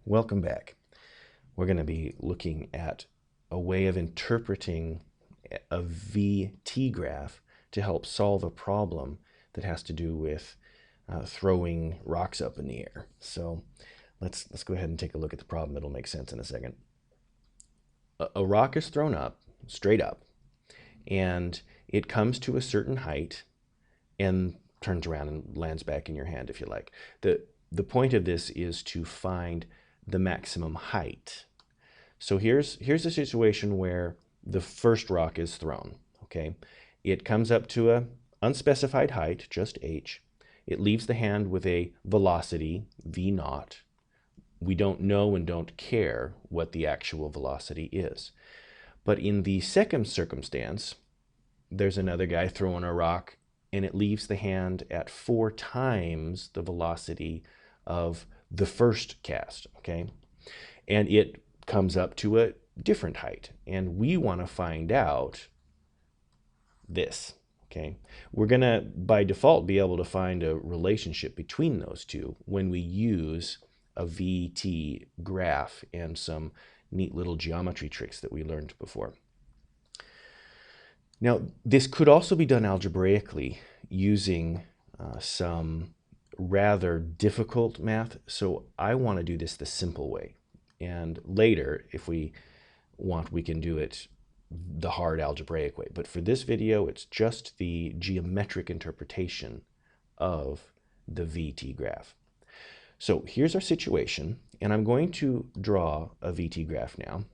Welcome back. We're going to be looking at a way of interpreting a VT graph to help solve a problem that has to do with throwing rocks up in the air. So let's go ahead and take a look at the problem. It'll make sense in a second. A rock is thrown up, straight up, and it comes to a certain height and turns around and lands back in your hand if you like. The point of this is to find the maximum height. So here's a situation where the first rock is thrown, okay? It comes up to a unspecified height, just h. It leaves the hand with a velocity, v naught. We don't know and don't care what the actual velocity is. But in the second circumstance, there's another guy throwing a rock and it leaves the hand at 4 times the velocity of the first cast, okay? And it comes up to a different height. And we want to find out this, okay? We're going to, by default, be able to find a relationship between those two when we use a VT graph and some neat little geometry tricks that we learned before. Now, this could also be done algebraically using some rather difficult math, so I want to do this the simple way. And later, if we want, we can do it the hard algebraic way. But for this video, it's just the geometric interpretation of the VT graph. So here's our situation, and I'm going to draw a VT graph now.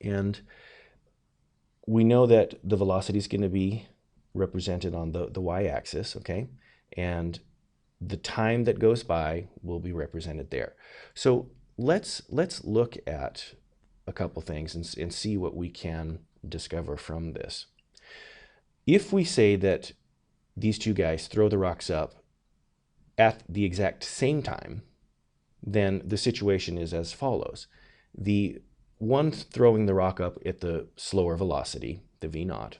And we know that the velocity is going to be represented on the y-axis, okay? And the time that goes by will be represented there. So let's look at a couple things and see what we can discover from this. If we say that these two guys throw the rocks up at the exact same time, then the situation is as follows. The one throwing the rock up at the slower velocity, the v naught,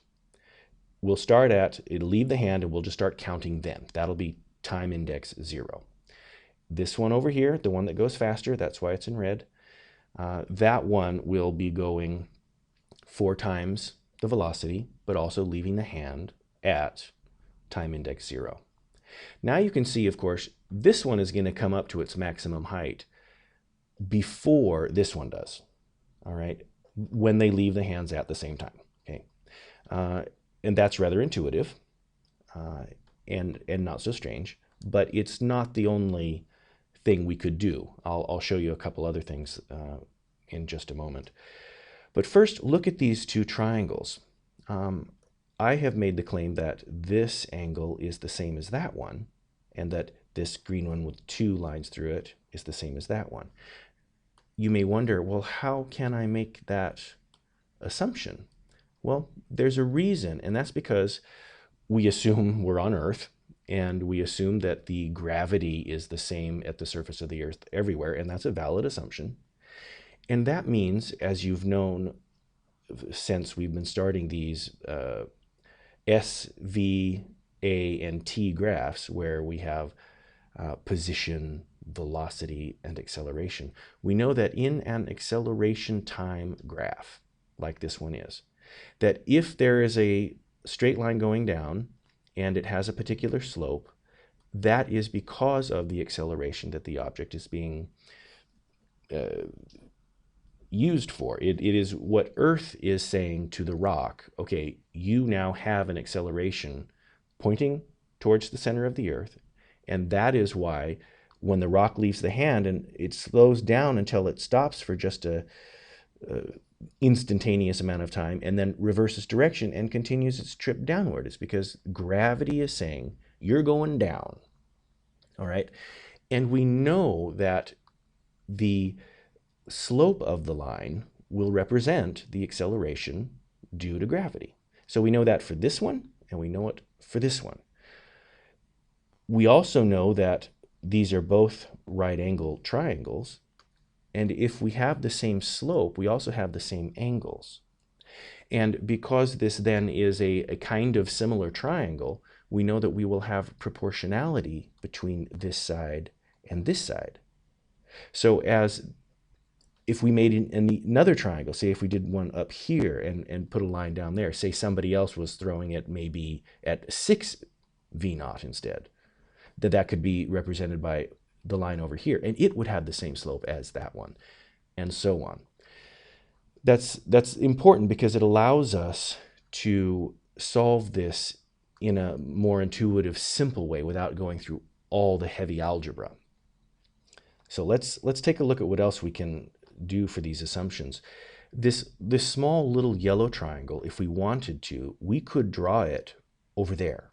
will start at, it'll leave the hand and we'll just start counting them. That'll be time index 0. This one over here, the one that goes faster, that's why it's in red, that one will be going 4 times the velocity, but also leaving the hand at time index 0. Now you can see, of course, this one is going to come up to its maximum height before this one does, all right, when they leave the hands at the same time, okay? And that's rather intuitive and not so strange, but it's not the only thing we could do. I'll show you a couple other things in just a moment. But first, look at these two triangles. I have made the claim that this angle is the same as that one, and that this green one with 2 lines through it is the same as that one. You may wonder, well, how can I make that assumption? Well, there's a reason, and that's because we assume we're on Earth, and we assume that the gravity is the same at the surface of the Earth everywhere, and that's a valid assumption. And that means, as you've known since we've been starting these S, V, A, and T graphs, where we have position, velocity, and acceleration, we know that in an acceleration time graph, like this one is, that if there is a straight line going down and it has a particular slope, that is because of the acceleration that the object is being used for. It is what Earth is saying to the rock, okay, you now have an acceleration pointing towards the center of the Earth, and that is why when the rock leaves the hand and it slows down until it stops for just a instantaneous amount of time and then reverses direction and continues its trip downward, it's because gravity is saying you're going down. All right, and we know that the slope of the line will represent the acceleration due to gravity. So we know that for this one, and we know it for this one. We also know that these are both right-angled triangles, and if we have the same slope, we also have the same angles. And because this then is a kind of similar triangle, we know that we will have proportionality between this side and this side. So as if we made another triangle, say if we did one up here and put a line down there, say somebody else was throwing it maybe at 6 V naught instead, that could be represented by the line over here, and it would have the same slope as that one, and so on. That's important because it allows us to solve this in a more intuitive, simple way without going through all the heavy algebra. So let's take a look at what else we can do for these assumptions. This small little yellow triangle, if we wanted to, we could draw it over there.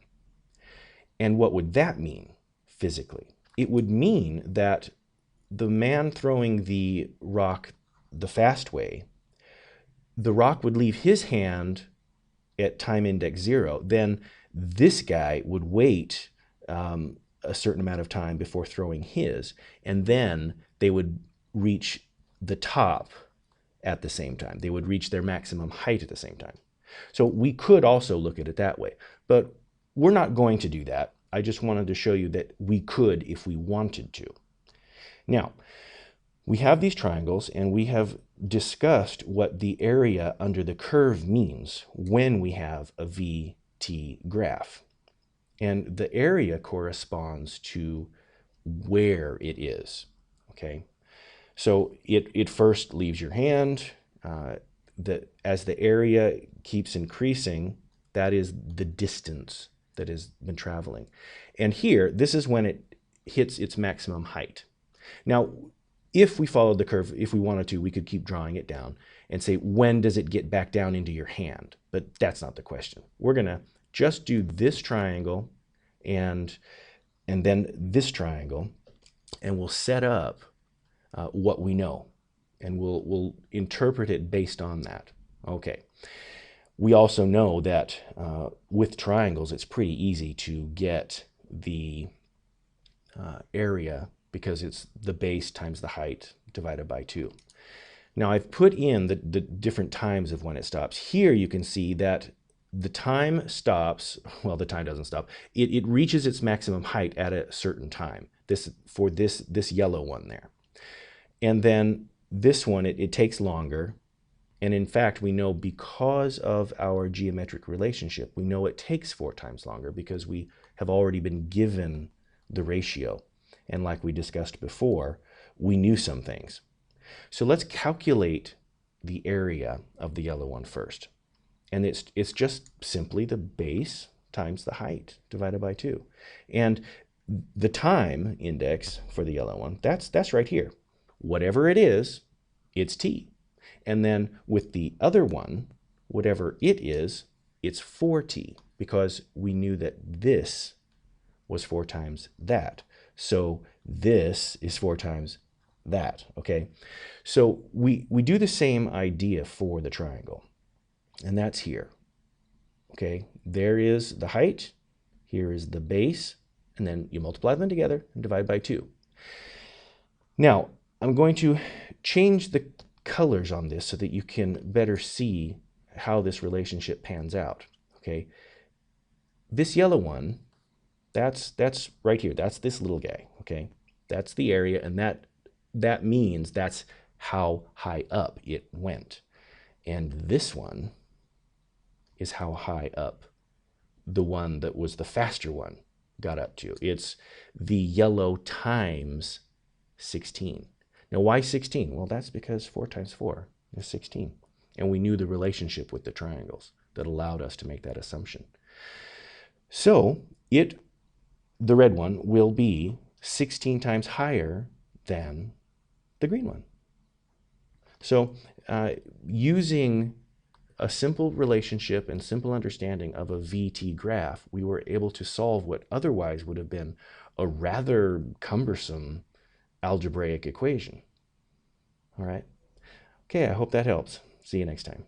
And what would that mean physically? It would mean that the man throwing the rock the fast way, the rock would leave his hand at time index 0. Then this guy would wait a certain amount of time before throwing his, and then they would reach the top at the same time. They would reach their maximum height at the same time. So we could also look at it that way, but we're not going to do that. I just wanted to show you that we could if we wanted to. Now, we have these triangles, and we have discussed what the area under the curve means when we have a VT graph. And the area corresponds to where it is, okay? So it first leaves your hand. As the area keeps increasing, that is the distance that has been traveling. And here, this is when it hits its maximum height. Now, if we followed the curve, if we wanted to, we could keep drawing it down and say, when does it get back down into your hand? But that's not the question. We're going to just do this triangle and then this triangle, and we'll set up what we know, and we'll interpret it based on that. Okay. We also know that with triangles, it's pretty easy to get the area, because it's the base times the height divided by 2. Now I've put in the different times of when it stops. Here you can see that the time stops, well, the time doesn't stop. It reaches its maximum height at a certain time, for this yellow one there. And then this one, it takes longer. And in fact, we know because of our geometric relationship, we know it takes 4 times longer because we have already been given the ratio. And like we discussed before, we knew some things. So let's calculate the area of the yellow one first. And it's just simply the base times the height divided by 2. And the time index for the yellow one, that's right here. Whatever it is, it's t. And then with the other one, whatever it is, it's 4t, because we knew that this was 4 times that. So this is 4 times that, okay? So we do the same idea for the triangle, and that's here, okay? There is the height, here is the base, and then you multiply them together and divide by 2. Now, I'm going to change the colors on this so that you can better see how this relationship pans out, okay? This yellow one, that's right here. That's this little guy, okay? That's the area, and that means that's how high up it went. And this one is how high up the one that was the faster one got up to. It's the yellow times 16. Now, why 16? Well, that's because 4 times 4 is 16. And we knew the relationship with the triangles that allowed us to make that assumption. So the red one will be 16 times higher than the green one. So using a simple relationship and simple understanding of a VT graph, we were able to solve what otherwise would have been a rather cumbersome algebraic equation. All right. Okay, I hope that helps. See you next time.